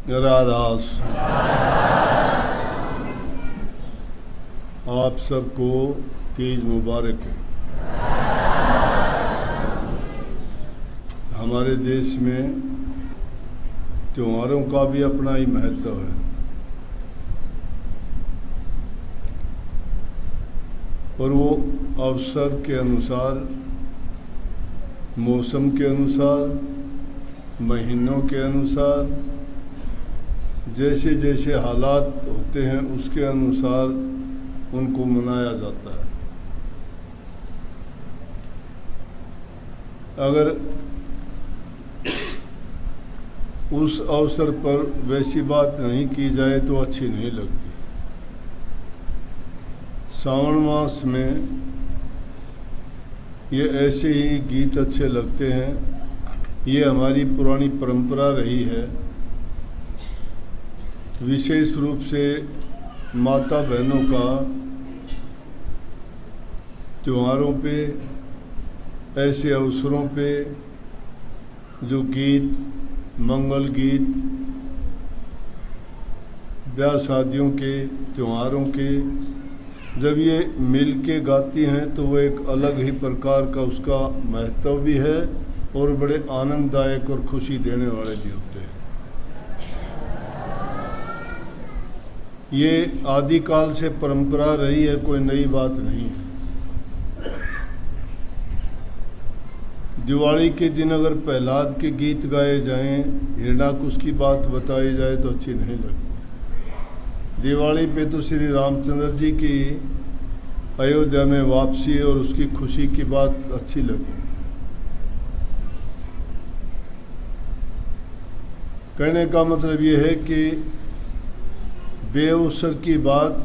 राधास आप सबको तीज मुबारक हो। हमारे देश में त्योहारों का भी अपना ही महत्व है और वो अवसर के अनुसार, मौसम के अनुसार, महीनों के अनुसार, जैसे जैसे हालात होते हैं उसके अनुसार उनको मनाया जाता है। अगर उस अवसर पर वैसी बात नहीं की जाए तो अच्छी नहीं लगती। सावन मास में ये ऐसे ही गीत अच्छे लगते हैं। ये हमारी पुरानी परंपरा रही है। विशेष रूप से माता बहनों का त्योहारों पे, ऐसे अवसरों पे जो गीत, मंगल गीत, ब्याह शादियों के, त्योहारों के जब ये मिल के गाती हैं तो वो एक अलग ही प्रकार का उसका महत्व भी है और बड़े आनंददायक और खुशी देने वाले भी होते हैं। ये आदिकाल से परंपरा रही है, कोई नई बात नहीं है। दिवाली के दिन अगर प्रहलाद के गीत गाए जाएं, हिरणाकुश की बात बताई जाए तो अच्छी नहीं लगती। दिवाली पे तो श्री रामचंद्र जी की अयोध्या में वापसी और उसकी खुशी की बात अच्छी लगी। कहने का मतलब ये है कि बेअवसर की बात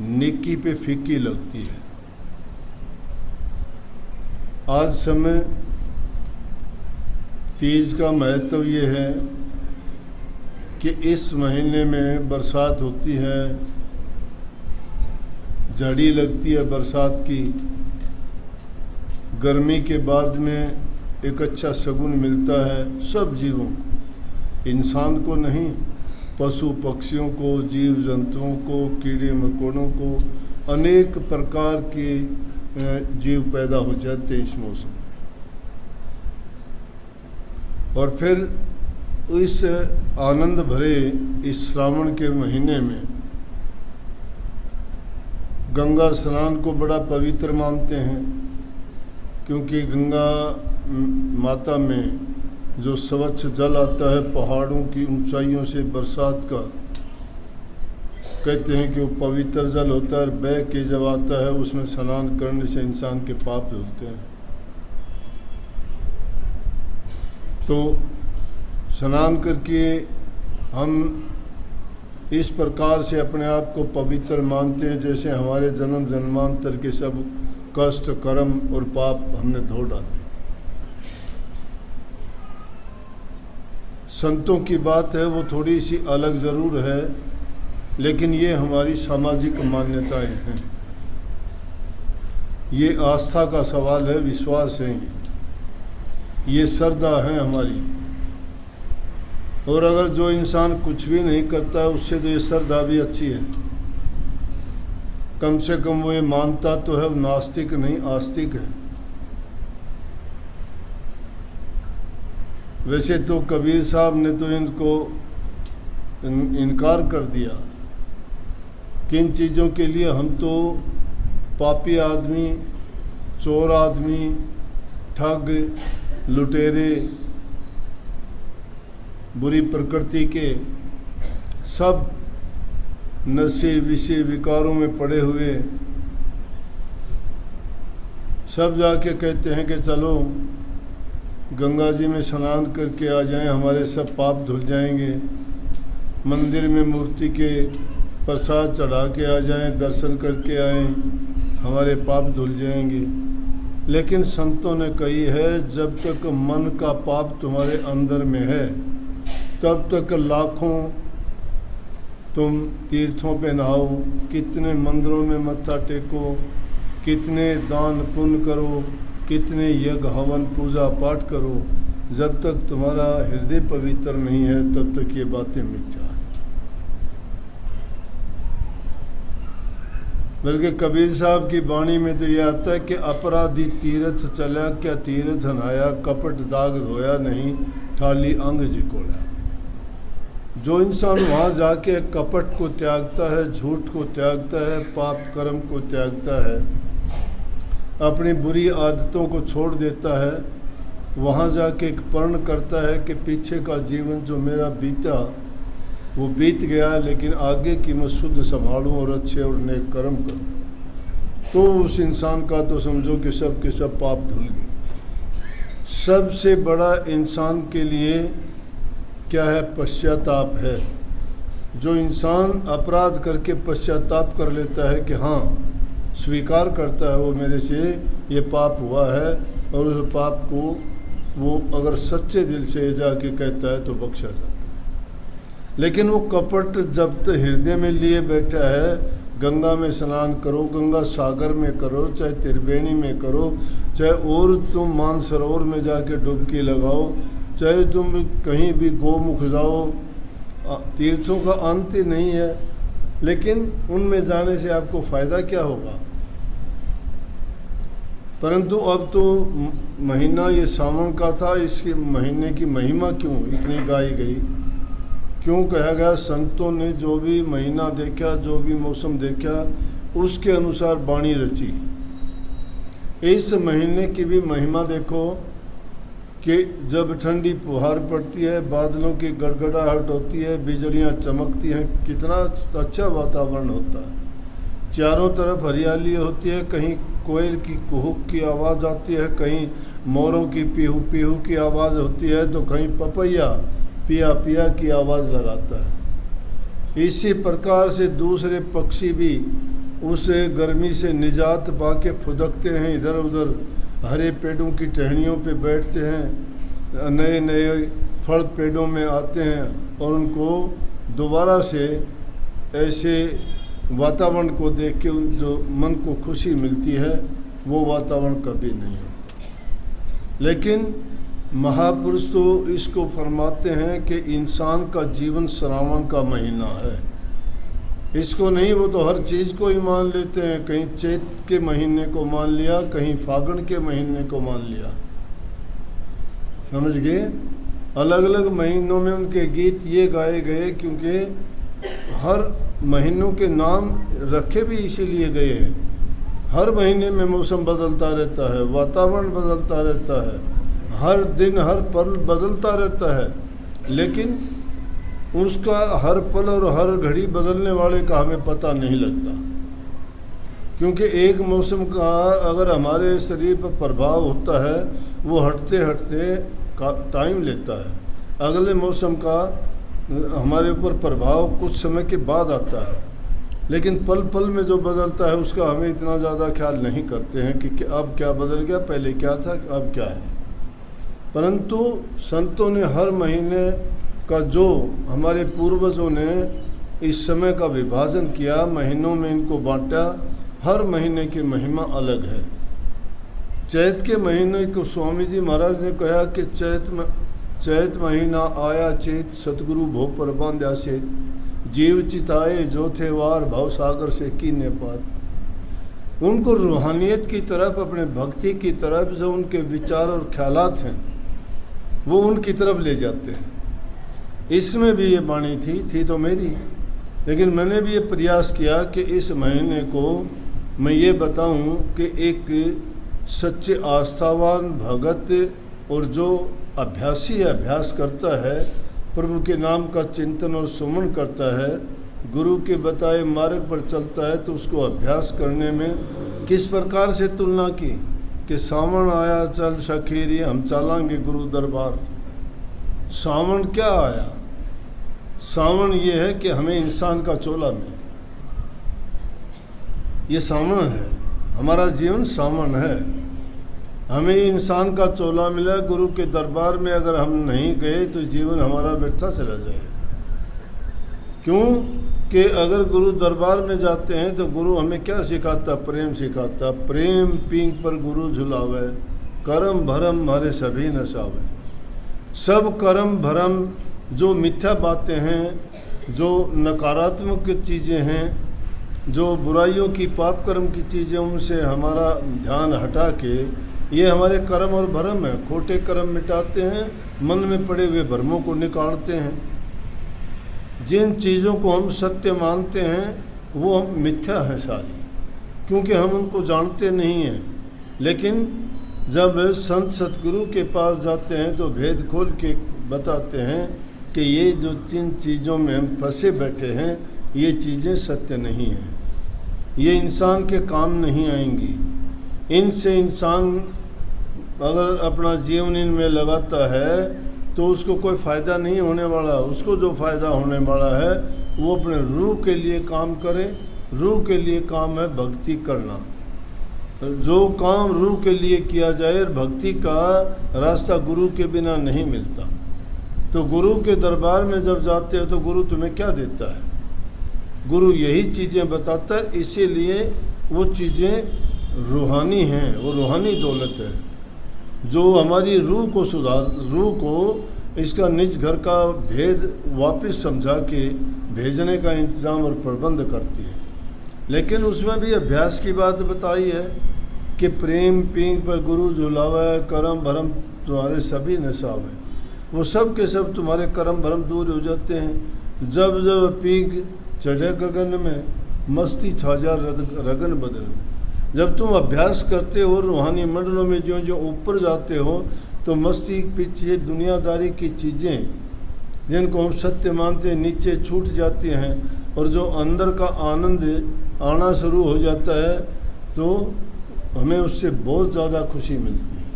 नेकी पे फीकी लगती है। आज समय तीज का महत्व ये है कि इस महीने में बरसात होती है, झड़ी लगती है बरसात की। गर्मी के बाद में एक अच्छा शगुन मिलता है सब जीवों को, इंसान को नहीं, पशु पक्षियों को, जीव जंतुओं को, कीड़े मकोड़ों को, अनेक प्रकार के जीव पैदा हो जाते हैं इस मौसम में। और फिर इस आनंद भरे इस श्रावण के महीने में गंगा स्नान को बड़ा पवित्र मानते हैं, क्योंकि गंगा माता में जो स्वच्छ जल आता है पहाड़ों की ऊंचाइयों से बरसात का, कहते हैं कि वो पवित्र जल होता है। बह के जब आता है उसमें स्नान करने से इंसान के पाप धुलते हैं। तो स्नान करके हम इस प्रकार से अपने आप को पवित्र मानते हैं जैसे हमारे जन्म जन्मांतर के सब कष्ट, कर्म और पाप हमने धो डाले। संतों की बात है वो थोड़ी सी अलग ज़रूर है, लेकिन ये हमारी सामाजिक मान्यताएं हैं। ये आस्था का सवाल है, विश्वास है, ये श्रद्धा है हमारी। और अगर जो इंसान कुछ भी नहीं करता है उससे तो ये श्रद्धा भी अच्छी है। कम से कम वो ये मानता तो है, नास्तिक नहीं आस्तिक है। वैसे तो कबीर साहब ने तो इनको इनकार कर दिया। किन चीज़ों के लिए? हम तो पापी आदमी, चोर आदमी, ठग, लुटेरे, बुरी प्रकृति के, सब नशे विषय विकारों में पड़े हुए, सब जाके कहते हैं कि चलो गंगा जी में स्नान करके आ जाएं, हमारे सब पाप धुल जाएंगे। मंदिर में मूर्ति के प्रसाद चढ़ा के आ जाएं, दर्शन करके आएं, हमारे पाप धुल जाएंगे। लेकिन संतों ने कही है, जब तक मन का पाप तुम्हारे अंदर में है तब तक लाखों तुम तीर्थों पे नहाओ, कितने मंदिरों में मत्था टेको, कितने दान पुण्य करो, कितने यज्ञ हवन पूजा पाठ करो, जब तक तुम्हारा हृदय पवित्र नहीं है तब तक ये बातें मिथ्या है। बल्कि कबीर साहब की वाणी में तो ये आता है कि अपराधी तीर्थ चला, क्या तीर्थ नहाया, कपट दाग धोया नहीं, ठाली अंग जिकोड़ा। जो इंसान वहाँ जाके कपट को त्यागता है, झूठ को त्यागता है, पाप कर्म को त्यागता है, अपनी बुरी आदतों को छोड़ देता है, वहाँ जाके एक प्रण करता है कि पीछे का जीवन जो मेरा बीता वो बीत गया, लेकिन आगे की मैं शुद्ध संभालूं और अच्छे और नेक कर्म करूं, तो उस इंसान का तो समझो कि सब के सब पाप धुल गए। सबसे बड़ा इंसान के लिए क्या है? पश्चाताप है। जो इंसान अपराध करके पश्चाताप कर लेता है कि हाँ, स्वीकार करता है वो मेरे से ये पाप हुआ है, और उस पाप को वो अगर सच्चे दिल से जाके कहता है तो बख्शा जाता है। लेकिन वो कपट जब तक हृदय में लिए बैठा है, गंगा में स्नान करो, गंगा सागर में करो, चाहे त्रिवेणी में करो, चाहे और तुम मानसरोवर में जाके डुबकी लगाओ, चाहे तुम कहीं भी गोमुख जाओ, तीर्थों का अंत ही नहीं है। लेकिन उनमें जाने से आपको फ़ायदा क्या होगा? परंतु अब तो महीना ये सावन का था, इसके महीने की महिमा क्यों इतनी गाई गई, क्यों कहा गया? संतों ने जो भी महीना देखा, जो भी मौसम देखा, उसके अनुसार वाणी रची। इस महीने की भी महिमा देखो कि जब ठंडी फुहार पड़ती है, बादलों की गड़गड़ाहट होती है, बिजलियां चमकती हैं, कितना अच्छा वातावरण होता है। चारों तरफ हरियाली होती है, कहीं कोयल की कुहुक की आवाज़ आती है, कहीं मोरों की पीहू पीहू की आवाज़ होती है, तो कहीं पपैया पिया पिया की आवाज़ लगाता है। इसी प्रकार से दूसरे पक्षी भी उस गर्मी से निजात पाके फुदकते हैं, इधर उधर हरे पेड़ों की टहनियों पे बैठते हैं, नए नए फल पेड़ों में आते हैं, और उनको दोबारा से ऐसे वातावरण को देख के जो मन को खुशी मिलती है, वो वातावरण कभी नहीं होता। लेकिन महापुरुष तो इसको फरमाते हैं कि इंसान का जीवन श्रावण का महीना है। इसको नहीं, वो तो हर चीज़ को ही मान लेते हैं। कहीं चैत के महीने को मान लिया, कहीं फागुन के महीने को मान लिया, समझ गए? अलग अलग महीनों में उनके गीत ये गाए गए क्योंकि हर महीनों के नाम रखे भी इसीलिए गए हैं। हर महीने में मौसम बदलता रहता है, वातावरण बदलता रहता है, हर दिन हर पल बदलता रहता है, लेकिन उसका हर पल और हर घड़ी बदलने वाले का हमें पता नहीं लगता। क्योंकि एक मौसम का अगर हमारे शरीर पर प्रभाव होता है, वो हटते हटते टाइम लेता है। अगले मौसम का हमारे ऊपर प्रभाव कुछ समय के बाद आता है, लेकिन पल पल में जो बदलता है उसका हमें इतना ज़्यादा ख्याल नहीं करते हैं कि अब क्या बदल गया, पहले क्या था, अब क्या है। परंतु संतों ने हर महीने का, जो हमारे पूर्वजों ने इस समय का विभाजन किया, महीनों में इनको बांटा, हर महीने की महिमा अलग है। चैत के महीने को स्वामी जी महाराज ने कहा कि चैत महीना आया चेत, सतगुरु भो पर बांध्या सेत, जीव चिताए जो थे वार, भाव सागर से कीने पार। उनको रूहानियत की तरफ, अपने भक्ति की तरफ जो उनके विचार और ख्यालात हैं वो उनकी तरफ ले जाते हैं। इसमें भी ये वाणी थी तो मेरी, लेकिन मैंने भी ये प्रयास किया कि इस महीने को मैं ये बताऊं कि एक सच्चे आस्थावान भगत और जो अभ्यासी है, अभ्यास करता है, प्रभु के नाम का चिंतन और सुमन करता है, गुरु के बताए मार्ग पर चलता है, तो उसको अभ्यास करने में किस प्रकार से तुलना की कि सावन आया चल सखेरी, हम चलांगे गुरु दरबार। सावन क्या आया? सावन ये है कि हमें इंसान का चोला मिल गया, ये सावन है, हमारा जीवन सावन है। हमें इंसान का चोला मिला, गुरु के दरबार में अगर हम नहीं गए तो जीवन हमारा व्यर्थ चला जाएगा। क्यों कि अगर गुरु दरबार में जाते हैं तो गुरु हमें क्या सिखाता? प्रेम सिखाता। प्रेम पींग पर गुरु झुलावे, करम भरम मारे सभी नसावे। सब कर्म भरम जो मिथ्या बातें हैं, जो नकारात्मक चीज़ें हैं, जो बुराइयों की पाप कर्म की चीज़ें, उनसे हमारा ध्यान हटा के ये हमारे कर्म और भरम है। खोटे कर्म मिटाते हैं, मन में पड़े हुए भ्रमों को निकालते हैं। जिन चीज़ों को हम सत्य मानते हैं वो हम मिथ्या हैं सारी, क्योंकि हम उनको जानते नहीं हैं। लेकिन जब संत सतगुरु के पास जाते हैं तो भेद खोल के बताते हैं कि ये जो जिन चीज़ों में हम फंसे बैठे हैं ये चीज़ें सत्य नहीं हैं, ये इंसान के काम नहीं आएंगी। इनसे इंसान अगर अपना जीवन इनमें लगाता है तो उसको कोई फ़ायदा नहीं होने वाला। उसको जो फ़ायदा होने वाला है वो अपने रूह के लिए काम करे। रूह के लिए काम है भक्ति करना। जो काम रूह के लिए किया जाए, भक्ति का रास्ता गुरु के बिना नहीं मिलता। तो गुरु के दरबार में जब जाते हो तो गुरु तुम्हें क्या देता है? गुरु यही चीज़ें बताता है, इसीलिए वो चीज़ें रूहानी हैं, वो रूहानी दौलत है जो हमारी रूह को रूह को इसका निज घर का भेद वापस समझा के भेजने का इंतज़ाम और प्रबंध करती है। लेकिन उसमें भी अभ्यास की बात बताई है कि प्रेम पींग पर गुरु झुलावा है, कर्म भरम तुम्हारे सभी नसाव है। वो सब के सब तुम्हारे कर्म भरम दूर हो जाते हैं। जब जब पींग चढ़े गगन में, मस्ती छा जा रगन बदन में। जब तुम अभ्यास करते हो रूहानी मंडलों में, जो जो ऊपर जाते हो तो मस्ती पीछे दुनियादारी की चीज़ें जिनको हम सत्य मानते हैं नीचे छूट जाती हैं, और जो अंदर का आनंद आना शुरू हो जाता है तो हमें उससे बहुत ज़्यादा खुशी मिलती है।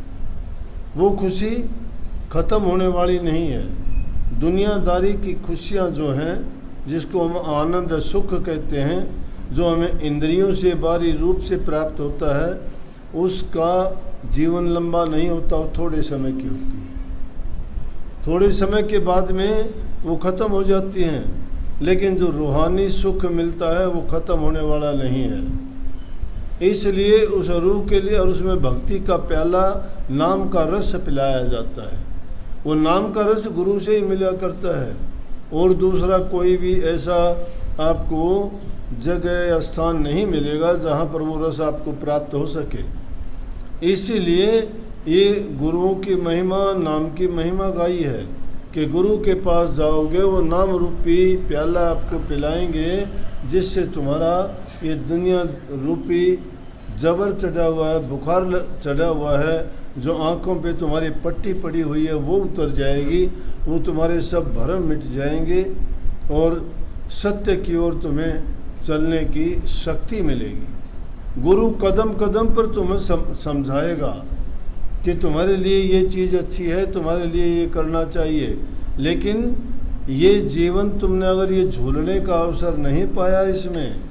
वो खुशी ख़त्म होने वाली नहीं है। दुनियादारी की खुशियाँ जो हैं, जिसको हम आनंद सुख कहते हैं, जो हमें इंद्रियों से बाहरी रूप से प्राप्त होता है, उसका जीवन लंबा नहीं होता, वो थोड़े समय की होती है। थोड़े समय के बाद में वो ख़त्म हो जाती हैं। लेकिन जो रूहानी सुख मिलता है वो ख़त्म होने वाला नहीं है। इसलिए उस रूह के लिए और उसमें भक्ति का प्याला, नाम का रस पिलाया जाता है। वो नाम का रस गुरु से ही मिला करता है, और दूसरा कोई भी ऐसा आपको जगह या स्थान नहीं मिलेगा जहाँ पर वो रस आपको प्राप्त हो सके। इसीलिए ये गुरुओं की महिमा, नाम की महिमा गाई है कि गुरु के पास जाओगे वो नाम रूपी प्याला आपको पिलाएंगे, जिससे तुम्हारा ये दुनिया रूपी जबर चढ़ा हुआ है, बुखार चढ़ा हुआ है, जो आँखों पे तुम्हारी पट्टी पड़ी हुई है वो उतर जाएगी। वो तुम्हारे सब भरम मिट जाएंगे और सत्य की ओर तुम्हें चलने की शक्ति मिलेगी। गुरु कदम कदम पर तुम्हें समझाएगा कि तुम्हारे लिए ये चीज़ अच्छी है, तुम्हारे लिए ये करना चाहिए। लेकिन ये जीवन तुमने अगर ये झूलने का अवसर नहीं पाया, इसमें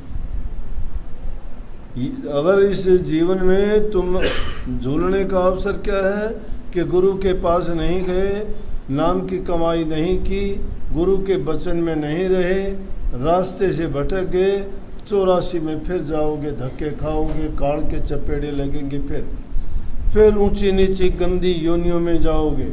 अगर इस जीवन में तुम झूलने का अवसर क्या है कि गुरु के पास नहीं गए, नाम की कमाई नहीं की, गुरु के वचन में नहीं रहे, रास्ते से भटक गए, 84 में फिर जाओगे, धक्के खाओगे, काड़ के चपेड़े लगेंगे, फिर ऊंची नीची गंदी योनियों में जाओगे,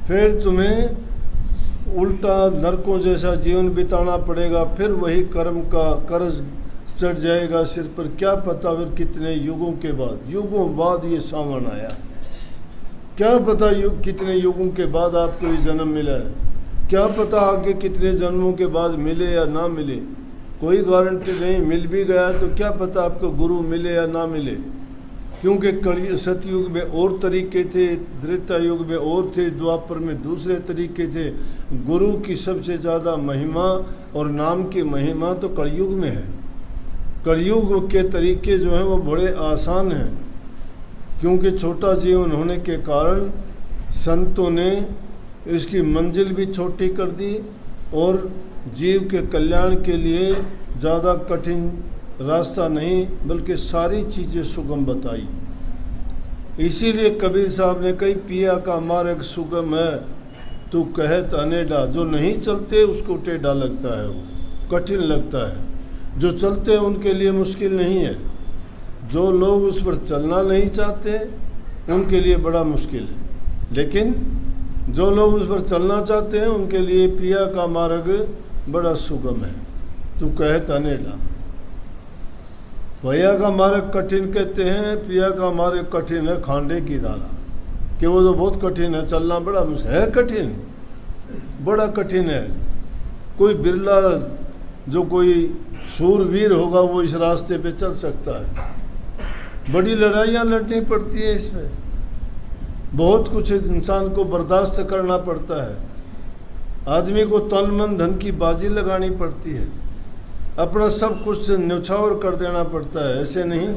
फिर तुम्हें उल्टा नरकों जैसा जीवन बिताना पड़ेगा, फिर वही कर्म का कर्ज चढ़ जाएगा सिर पर। क्या पता फिर कितने युगों के बाद ये सावन आया, क्या पता कितने युगों के बाद आपको ये जन्म मिला है, क्या पता आगे कितने जन्मों के बाद मिले या ना मिले, कोई गारंटी नहीं। मिल भी गया तो क्या पता आपको गुरु मिले या ना मिले, क्योंकि कलयुग सतयुग में और तरीके थे, त्रेता युग में और थे, द्वापर में दूसरे तरीके थे। गुरु की सबसे ज़्यादा महिमा और नाम की महिमा तो कलयुग में है। कलयुग के तरीके जो हैं वो बड़े आसान हैं, क्योंकि छोटा जीवन होने के कारण संतों ने इसकी मंजिल भी छोटी कर दी और जीव के कल्याण के लिए ज़्यादा कठिन रास्ता नहीं बल्कि सारी चीज़ें सुगम बताई। इसीलिए कबीर साहब ने कही, पिया का मार्ग सुगम है तू कहत अनेडा। जो नहीं चलते उसको टेढ़ा लगता है, वो कठिन लगता है। जो चलते हैं उनके लिए मुश्किल नहीं है, जो लोग उस पर चलना नहीं चाहते उनके लिए बड़ा मुश्किल है। लेकिन जो लोग उस पर चलना चाहते हैं उनके लिए पिया का मार्ग बड़ा सुगम है। तू कहता नेला। पिया का मार्ग कठिन कहते हैं, पिया का मार्ग कठिन है खांडे की धारा, कि वो तो बहुत कठिन है, चलना बड़ा मुश्किल है, कठिन, बड़ा कठिन है। कोई बिरला जो कोई शूरवीर होगा वो इस रास्ते पे चल सकता है। बड़ी लड़ाइयाँ लड़नी पड़ती है इसमें, बहुत कुछ इंसान को बर्दाश्त करना पड़ता है। आदमी को तन मन धन की बाजी लगानी पड़ती है, अपना सब कुछ न्यौछावर कर देना पड़ता है। ऐसे नहीं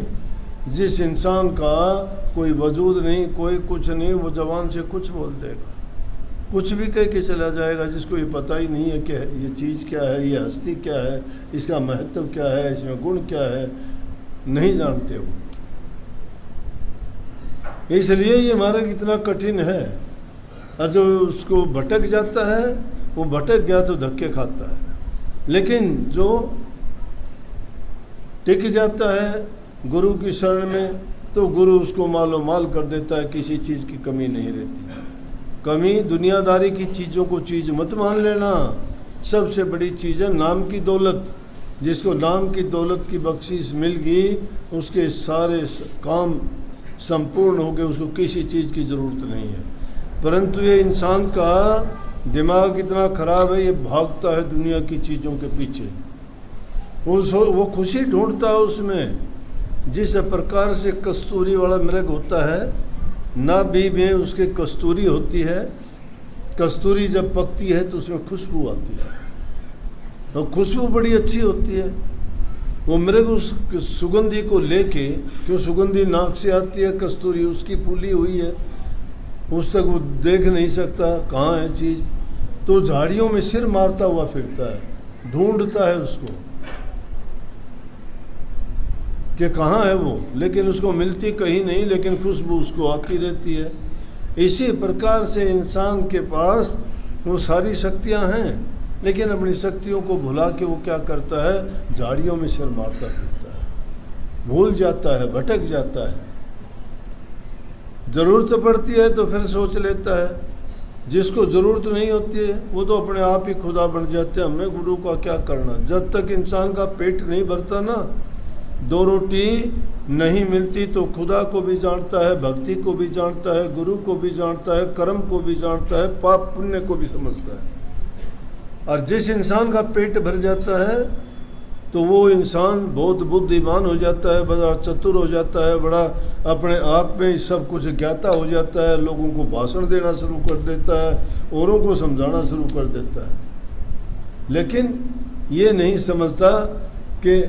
जिस इंसान का कोई वजूद नहीं, कोई कुछ नहीं, वो जवान से कुछ बोल देगा, कुछ भी कह के चला जाएगा, जिसको ये पता ही नहीं है कि ये चीज़ क्या है, ये हस्ती क्या है, इसका महत्व क्या है, इसमें गुण क्या है, नहीं जानते वो। इसलिए ये मार्ग इतना कठिन है, और जो उसको भटक जाता है वो भटक गया तो धक्के खाता है, लेकिन जो टिक जाता है गुरु की शरण में तो गुरु उसको मालो माल कर देता है, किसी चीज़ की कमी नहीं रहती। कमी दुनियादारी की चीज़ों को चीज़ मत मान लेना। सबसे बड़ी चीज़ है नाम की दौलत। जिसको नाम की दौलत की बख्शीश मिल गई उसके सारे काम संपूर्ण हो गए, उसको किसी चीज़ की ज़रूरत नहीं है। परंतु ये इंसान का दिमाग इतना ख़राब है, ये भागता है दुनिया की चीज़ों के पीछे, वो खुशी ढूंढता है उसमें। जिस प्रकार से कस्तूरी वाला मृग होता है, नाभि में उसके कस्तूरी होती है, कस्तूरी जब पकती है तो उसमें खुशबू आती है, और खुशबू बड़ी अच्छी होती है। वो मृग उस सुगंधी को लेके, क्यों सुगंधी नाक से आती है, कस्तूरी उसकी फूली हुई है, उस तक वो देख नहीं सकता कहाँ है चीज़, तो झाड़ियों में सिर मारता हुआ फिरता है, ढूंढता है उसको कि कहाँ है वो, लेकिन उसको मिलती कहीं नहीं, लेकिन खुशबू उसको आती रहती है। इसी प्रकार से इंसान के पास वो सारी शक्तियाँ हैं, लेकिन अपनी शक्तियों को भुला के वो क्या करता है, झाड़ियों में सिर मारता फिरता है, भूल जाता है, भटक जाता है। ज़रूरत पड़ती है तो फिर सोच लेता है, जिसको ज़रूरत नहीं होती है वो तो अपने आप ही खुदा बन जाते हैं, हमें गुरु का क्या करना। जब तक इंसान का पेट नहीं भरता ना, दो रोटी नहीं मिलती तो खुदा को भी जानता है, भक्ति को भी जानता है, गुरु को भी जानता है, कर्म को भी जानता है, पाप पुण्य को भी समझता है। और जिस इंसान का पेट भर जाता है तो वो इंसान बहुत बुद्धिमान हो जाता है, बड़ा चतुर हो जाता है, बड़ा अपने आप में सब कुछ ज्ञाता हो जाता है, लोगों को भाषण देना शुरू कर देता है, औरों को समझाना शुरू कर देता है। लेकिन ये नहीं समझता कि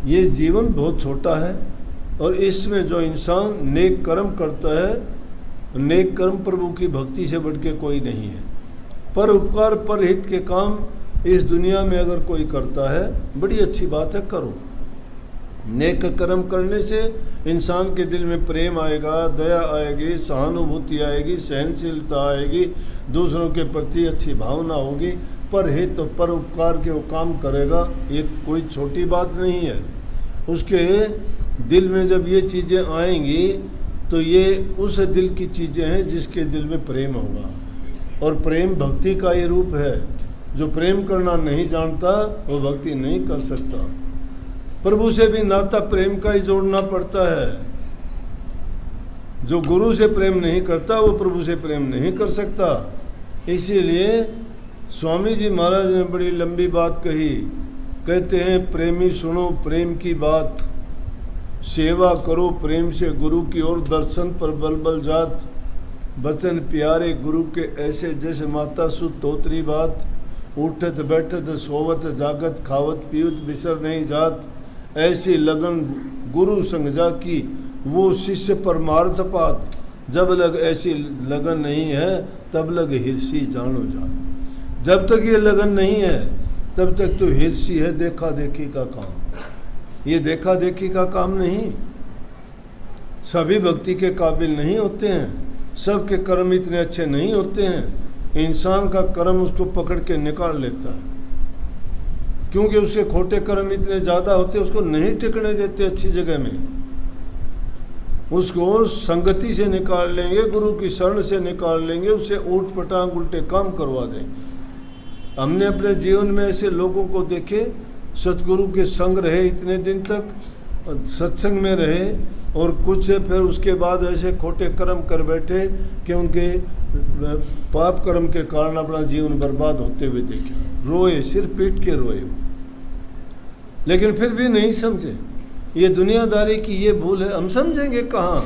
ये जीवन बहुत छोटा है, और इसमें जो इंसान नेक कर्म करता है, नेक कर्म प्रभु की भक्ति से बढ़ के कोई नहीं है। पर उपकार पर हित के काम इस दुनिया में अगर कोई करता है, बड़ी अच्छी बात है, करो। नेक कर्म करने से इंसान के दिल में प्रेम आएगा, दया आएगी, सहानुभूति आएगी, सहनशीलता आएगी, दूसरों के प्रति अच्छी भावना होगी। पर हित और पर उपकार के वो काम करेगा, ये कोई छोटी बात नहीं है। उसके दिल में जब ये चीज़ें आएंगी तो ये उस दिल की चीज़ें हैं जिसके दिल में प्रेम होगा, और प्रेम भक्ति का ये रूप है। जो प्रेम करना नहीं जानता वो भक्ति नहीं कर सकता। प्रभु से भी नाता प्रेम का ही जोड़ना पड़ता है। जो गुरु से प्रेम नहीं करता वो प्रभु से प्रेम नहीं कर सकता। इसीलिए स्वामी जी महाराज ने बड़ी लंबी बात कही, कहते हैं प्रेमी सुनो प्रेम की बात, सेवा करो प्रेम से गुरु की ओर, दर्शन पर बल बल जात, बचन प्यारे गुरु के ऐसे जैसे माता सुत तोतरी बात, उठत बैठत सोवत जागत खावत पीवत बिसर नहीं जात, ऐसी लगन गुरु संग जा की वो शिष्य परमार्थ पात, जब लग ऐसी लगन नहीं है तब लग हिरसी जानो जात। जब तक ये लगन नहीं है तब तक तो हिरसी है, देखा देखी का काम। ये देखा देखी का काम नहीं। सभी भक्ति के काबिल नहीं होते हैं, सबके कर्म इतने अच्छे नहीं होते हैं। इंसान का कर्म उसको पकड़ के निकाल लेता है, क्योंकि उसके खोटे कर्म इतने ज़्यादा होते हैं, उसको नहीं टिकने देते अच्छी जगह में। उसको संगति से निकाल लेंगे, गुरु की शरण से निकाल लेंगे, उससे ऊट पटांग उल्टे काम करवा देंगे। हमने अपने जीवन में ऐसे लोगों को देखे, सतगुरु के संग रहे इतने दिन तक, सत्संग में रहे, और कुछ फिर उसके बाद ऐसे खोटे कर्म कर बैठे कि उनके पाप कर्म के कारण अपना जीवन बर्बाद होते हुए देखे। रोए, सिर पीट के रोए, लेकिन फिर भी नहीं समझे। ये दुनियादारी की ये भूल है। हम समझेंगे कहाँ,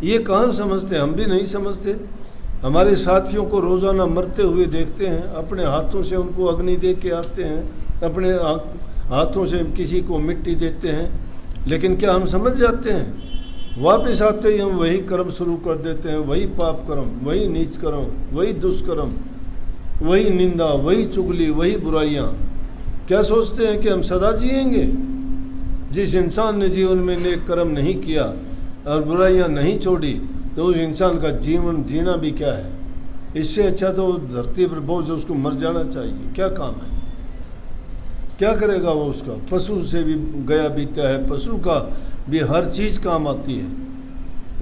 ये कहाँ समझते, हम भी नहीं समझते। हमारे साथियों को रोज़ाना मरते हुए देखते हैं, अपने हाथों से उनको अग्नि दे के आते हैं, अपने हाथों से किसी को मिट्टी देते हैं, लेकिन क्या हम समझ जाते हैं? वापस आते ही हम वही कर्म शुरू कर देते हैं, वही पाप कर्म, वही नीच कर्म, वही दुष्कर्म, वही निंदा, वही चुगली, वही बुराइयाँ। क्या सोचते हैं कि हम सदा जिएंगे? जिस इंसान ने जीवन में नेक कर्म नहीं किया और बुराइयाँ नहीं छोड़ी, तो उस इंसान का जीवन जीना भी क्या है? इससे अच्छा तो धरती पर बोझ उसको मर जाना चाहिए। क्या काम है? क्या करेगा वो? उसका पशु से भी गया बीता है, पशु का भी हर चीज़ काम आती है।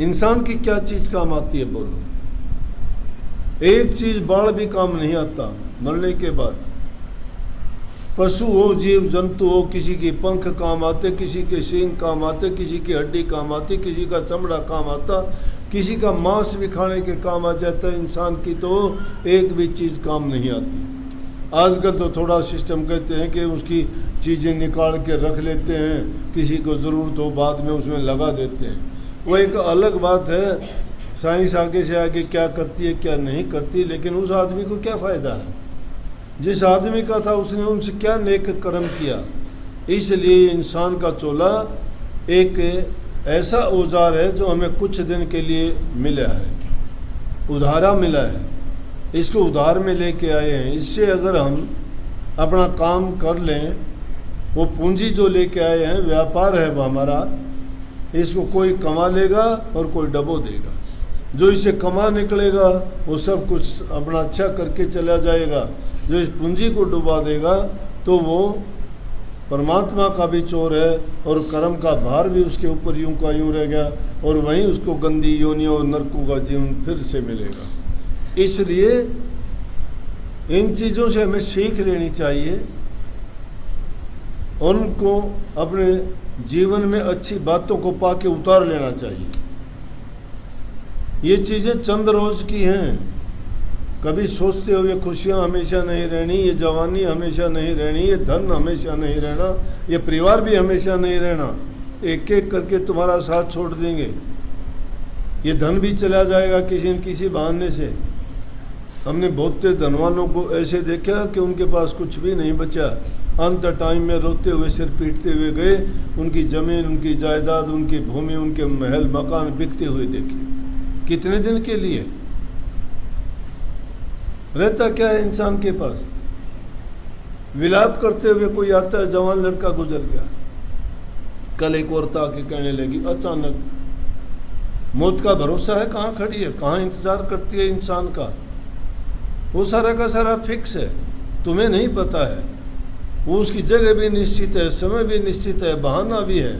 इंसान की क्या चीज़ काम आती है बोलो? एक चीज़ बाढ़ भी काम नहीं आता मरने के बाद। पशु हो, जीव जंतु हो, किसी की पंख काम आते, किसी के सींग काम आते, किसी की हड्डी काम आती, किसी का चमड़ा काम आता, किसी का मांस भी खाने के काम आ जाता है। इंसान की तो एक भी चीज़ काम नहीं आती। आजकल तो थोड़ा सिस्टम कहते हैं कि उसकी चीज़ें निकाल के रख लेते हैं, किसी को ज़रूरत हो बाद में उसमें लगा देते हैं। वो एक अलग बात है, साइंस आगे से आगे क्या करती है क्या नहीं करती, लेकिन उस आदमी को क्या फ़ायदा है? जिस आदमी का था उसने उनसे क्या नेक कर्म किया। इसलिए इंसान का चोला एक ऐसा औजार है जो हमें कुछ दिन के लिए मिला है, उधारा मिला है, इसको उधार में लेके आए हैं। इससे अगर हम अपना काम कर लें, वो पूंजी जो लेके आए हैं, व्यापार है वो हमारा, इसको कोई कमा लेगा और कोई डबो देगा। जो इसे कमा निकलेगा वो सब कुछ अपना अच्छा करके चला जाएगा, जो इस पूंजी को डुबा देगा तो वो परमात्मा का भी चोर है और कर्म का भार भी उसके ऊपर यूं का यूं रह गया, और वहीं उसको गंदी योनियों और नरकों का जीवन फिर से मिलेगा। इसलिए इन चीज़ों से हमें सीख लेनी चाहिए, उनको अपने जीवन में अच्छी बातों को पाके उतार लेना चाहिए। ये चीज़ें चंद रोज़ की हैं। कभी सोचते हो ये खुशियाँ हमेशा नहीं रहनी, ये जवानी हमेशा नहीं रहनी, ये धन हमेशा नहीं रहना, ये परिवार भी हमेशा नहीं रहना। एक एक करके तुम्हारा साथ छोड़ देंगे, ये धन भी चला जाएगा किसी न किसी बहाने से। हमने बहुत धनवानों को ऐसे देखा कि उनके पास कुछ भी नहीं बचा, अंत टाइम में रोते हुए सिर पीटते हुए गए। उनकी ज़मीन, उनकी जायदाद, उनकी भूमि, उनके महल मकान बिकते हुए देखे। कितने दिन के लिए रहता क्या है इंसान के पास? विलाप करते हुए कोई आता है, जवान लड़का गुजर गया। कल एक औरत आके कहने लगी, अचानक मौत का भरोसा है, कहाँ खड़ी है, कहाँ इंतज़ार करती है इंसान का? वो सारा का सारा फिक्स है, तुम्हें नहीं पता है। वो उसकी जगह भी निश्चित है, समय भी निश्चित है, बहाना भी है,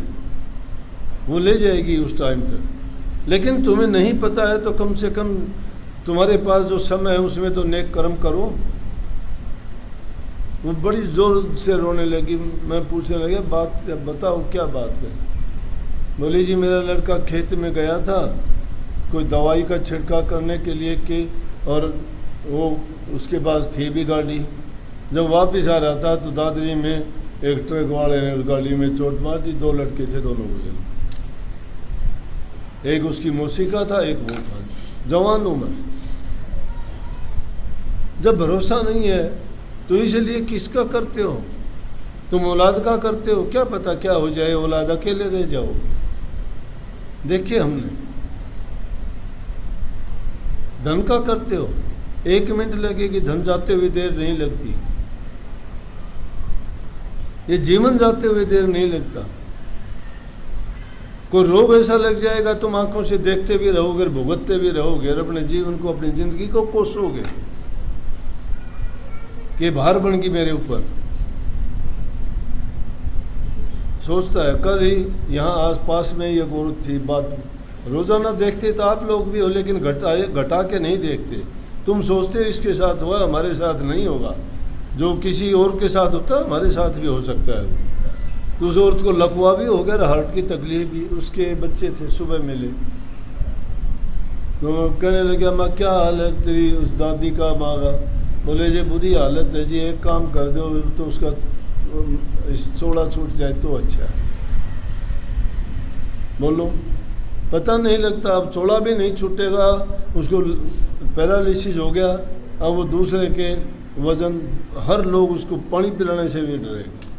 वो ले जाएगी उस टाइम तक। लेकिन तुम्हें नहीं पता है तो कम से कम तुम्हारे पास जो समय है उसमें तो नेक कर्म करो। वो बड़ी ज़ोर से रोने लगी। मैं पूछने लगा, बात बताओ क्या बात है? बोली जी मेरा लड़का खेत में गया था कोई दवाई का छिड़काव करने के लिए कि, और वो उसके पास थी भी गाड़ी। जब वापस आ रहा था तो दादरी में एक ट्रक वाले ने उस गाड़ी में चोट मार दी। 2 लड़के थे, दोनों गुजरे। एक उसकी मौसी का था, एक वो था, जवान उम्र। जब भरोसा नहीं है तो इसलिए किसका करते हो? तुम औलाद का करते हो, क्या पता क्या हो जाए, औलाद अकेले रह जाओ। देखिए हमने धन का करते हो, 1 मिनट लगेगी, धन जाते हुए देर नहीं लगती। ये जीवन जाते हुए देर नहीं लगता। कोई रोग ऐसा लग जाएगा तुम आंखों से देखते भी रहोगे, भुगतते भी रहोगे और अपने जीवन को, अपनी जिंदगी को कोसोगे कि भार बन गई मेरे ऊपर। सोचता है, कल ही यहाँ आसपास में ये औरत थी, बात रोज़ाना देखते तो आप लोग भी हो, लेकिन घटा के नहीं देखते। तुम सोचते हो इसके साथ हुआ, हमारे साथ नहीं होगा। जो किसी और के साथ होता है हमारे साथ भी हो सकता है। तो उस औरत को लकवा भी हो गया, हार्ट की तकलीफ भी, उसके बच्चे थे, सुबह मिले तो कहने लगे माँ क्या हाल है तेरी उस दादी का? माँ का बोले जी बुरी हालत है जी, एक काम कर दो तो उसका चौड़ा छूट जाए तो अच्छा है। बोलो, पता नहीं लगता, अब चौड़ा भी नहीं छूटेगा, उसको पैरालिसिस हो गया। अब वो दूसरे के वजन, हर लोग उसको पानी पिलाने से भी डरेगा।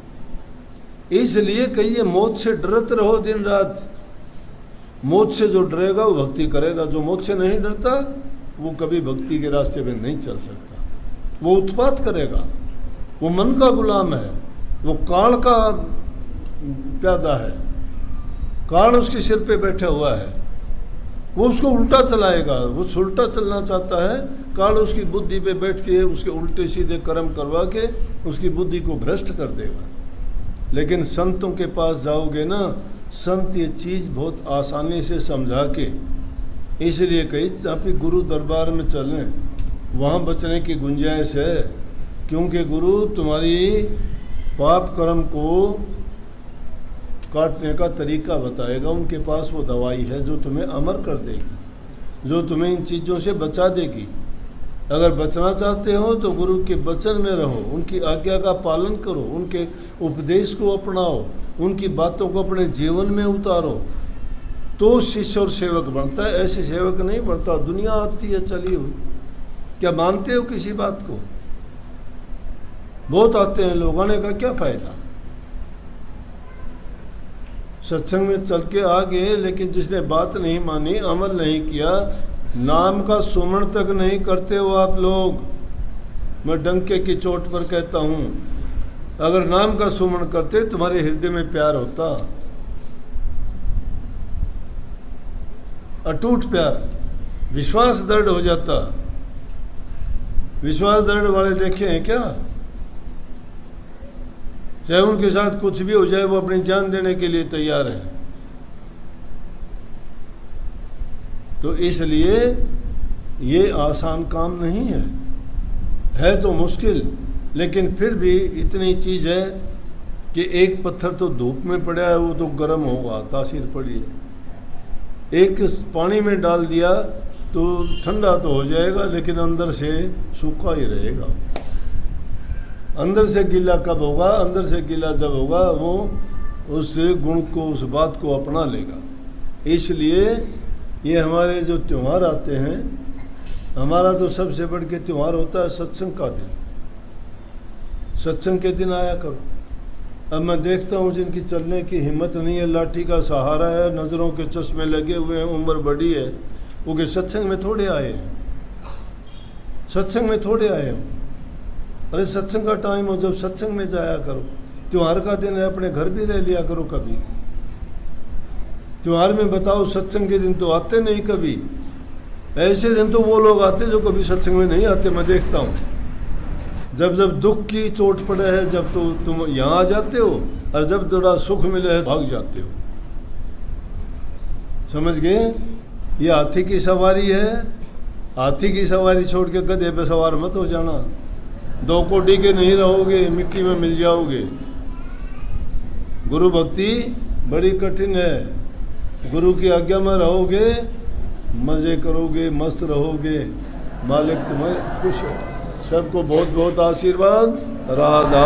इसलिए कहिए मौत से डरते रहो दिन रात। मौत से जो डरेगा वो भक्ति करेगा, जो मौत से नहीं डरता वो कभी भक्ति के रास्ते पे नहीं चल सकता। वो उत्पात करेगा, वो मन का गुलाम है, वो काल का प्यादा है, काल उसके सिर पे बैठा हुआ है, वो उसको उल्टा चलाएगा। वो उल्टा चलना चाहता है, काल उसकी बुद्धि पे बैठ के उसके उल्टे सीधे कर्म करवा के उसकी बुद्धि को भ्रष्ट कर देगा। लेकिन संतों के पास जाओगे ना, संत ये चीज़ बहुत आसानी से समझा के, इसलिए कही जहाँ पे गुरु दरबार में चलें वहाँ बचने की गुंजाइश है। क्योंकि गुरु तुम्हारी पाप कर्म को काटने का तरीका बताएगा। उनके पास वो दवाई है जो तुम्हें अमर कर देगी, जो तुम्हें इन चीज़ों से बचा देगी। अगर बचना चाहते हो तो गुरु के वचन में रहो, उनकी आज्ञा का पालन करो, उनके उपदेश को अपनाओ, उनकी बातों को अपने जीवन में उतारो, तो शिष्य और सेवक बनता है। ऐसे सेवक नहीं बनता। दुनिया आती है चली हुई, क्या मानते हो किसी बात को? बहुत आते हैं लोग, आने का क्या फायदा? सत्संग में चल के आ गए, लेकिन जिसने बात नहीं मानी, अमल नहीं किया, नाम का सुमरण तक नहीं करते हो आप लोग। मैं डंके की चोट पर कहता हूँ, अगर नाम का सुमरण करते तुम्हारे हृदय में प्यार होता, अटूट प्यार, विश्वास दृढ़ हो जाता। विश्वास दृढ़ वाले देखे हैं क्या? चाहे उनके साथ कुछ भी हो जाए वो अपनी जान देने के लिए तैयार है। तो इसलिए ये आसान काम नहीं है तो मुश्किल, लेकिन फिर भी इतनी चीज़ है कि एक पत्थर तो धूप में पड़ा है, वो तो गर्म होगा, तासीर पड़ी है। एक पानी में डाल दिया तो ठंडा तो हो जाएगा, लेकिन अंदर से सूखा ही रहेगा। अंदर से गीला कब होगा? अंदर से गीला जब होगा वो उस गुण को, उस बात को अपना लेगा। इसलिए ये हमारे जो त्यौहार आते हैं, हमारा तो सबसे बढ़ के त्यौहार होता है सत्संग का दिन। सत्संग के दिन आया करो। अब मैं देखता हूँ जिनकी चलने की हिम्मत नहीं है, लाठी का सहारा है, नज़रों के चश्मे लगे हुए हैं, उम्र बड़ी है, वो के सत्संग में थोड़े आए हैं, सत्संग में थोड़े आए हो। अरे सत्संग का टाइम हो, जब सत्संग में जाया करो। त्यौहार का दिन है, अपने घर भी रह लिया करो कभी। त्यौहार में बताओ, सत्संग के दिन तो आते नहीं कभी। ऐसे दिन तो वो लोग आते जो कभी सत्संग में नहीं आते। मैं देखता हूँ जब जब दुख की चोट पड़े है, जब तो तुम यहाँ आ जाते हो, और जब थोड़ा सुख मिले है भाग जाते हो। समझ गए? ये हाथी की सवारी है। हाथी की सवारी छोड़ के गधे पे सवार मत हो जाना। 2 कोडी के नहीं रहोगे, मिट्टी में मिल जाओगे। गुरु भक्ति बड़ी कठिन है। गुरु की आज्ञा में रहोगे, मज़े करोगे, मस्त रहोगे, मालिक तुम्हें खुश हो। सबको बहुत बहुत आशीर्वाद। राधा